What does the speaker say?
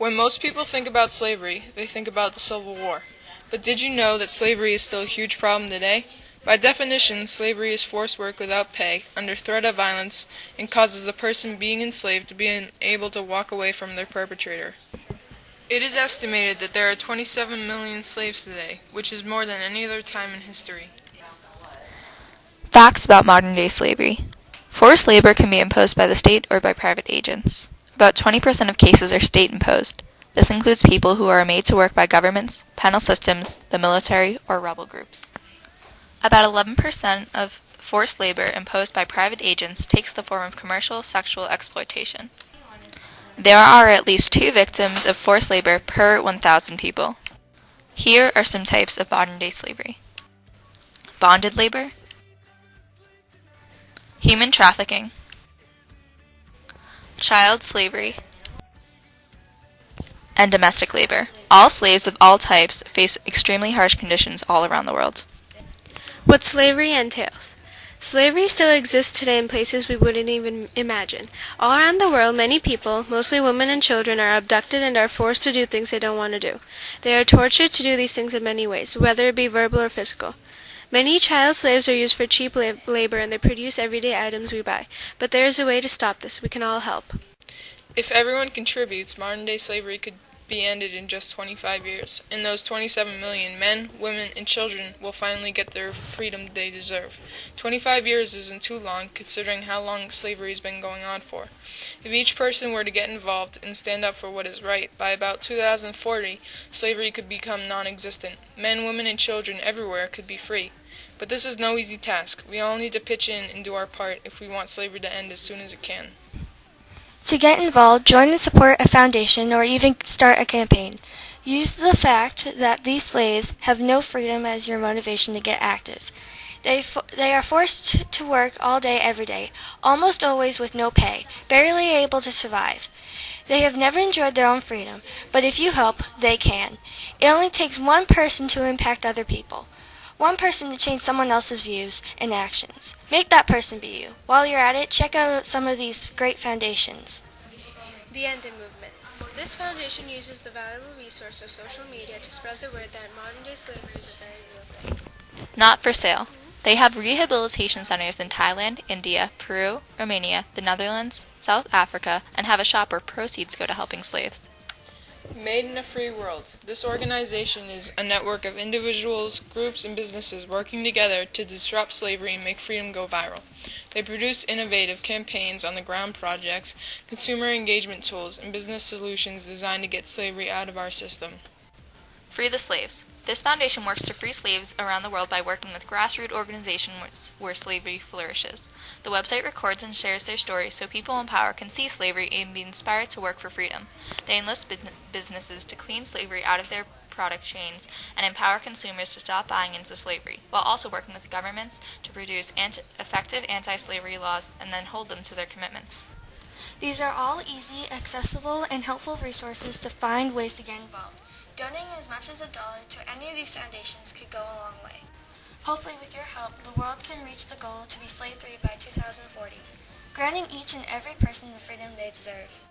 When most people think about slavery, they think about the Civil War. But did you know that slavery is still a huge problem today? By definition, slavery is forced work without pay, under threat of violence, and causes the person being enslaved to be unable to walk away from their perpetrator. It is estimated that there are 27 million slaves today, which is more than any other time in history. Facts about modern-day slavery. Forced labor can be imposed by the state or by private agents. About 20% of cases are state-imposed. This includes people who are made to work by governments, penal systems, the military, or rebel groups. About 11% of forced labor imposed by private agents takes the form of commercial sexual exploitation. There are at least 2 victims of forced labor per 1,000 people. Here are some types of modern-day slavery. Bonded labor, human trafficking, child slavery, and domestic labor. All slaves of all types face extremely harsh conditions all around the world. What slavery entails. Slavery still exists today in places we wouldn't even imagine. All around the world, many people, mostly women and children, are abducted and are forced to do things they don't want to do. They are tortured to do these things in many ways, whether it be verbal or physical. Many child slaves are used for cheap labor and they produce everyday items we buy. But there is a way to stop this. We can all help. If everyone contributes, modern-day slavery could be ended in just 25 years, and those 27 million men, women, and children will finally get their freedom they deserve. 25 years isn't too long, considering how long slavery has been going on for. If each person were to get involved and stand up for what is right, by about 2040, slavery could become non-existent. Men, women, and children everywhere could be free. But this is no easy task. We all need to pitch in and do our part if we want slavery to end as soon as it can. To get involved, join and support a foundation or even start a campaign. Use the fact that these slaves have no freedom as your motivation to get active. They are forced to work all day every day, almost always with no pay, barely able to survive. They have never enjoyed their own freedom, but if you help, they can. It only takes one person to impact other people. One person to change someone else's views and actions. Make that person be you. While you're at it, check out some of these great foundations. The Endin Movement. This foundation uses the valuable resource of social media to spread the word that modern-day slavery is a very real thing. Not for sale. They have rehabilitation centers in Thailand, India, Peru, Romania, the Netherlands, South Africa, and have a shop where proceeds go to helping slaves. Made in a Free World. This organization is a network of individuals, groups, and businesses working together to disrupt slavery and make freedom go viral. They produce innovative campaigns on the ground projects, consumer engagement tools, and business solutions designed to get slavery out of our system. Free the slaves. This foundation works to free slaves around the world by working with grassroots organizations where slavery flourishes. The website records and shares their stories so people in power can see slavery and be inspired to work for freedom. They enlist businesses to clean slavery out of their product chains and empower consumers to stop buying into slavery, while also working with governments to produce effective anti-slavery laws and then hold them to their commitments. These are all easy, accessible, and helpful resources to find ways to get involved. Donating as much as $1 to any of these foundations could go a long way. Hopefully, with your help, the world can reach the goal to be slave-free by 2040, granting each and every person the freedom they deserve.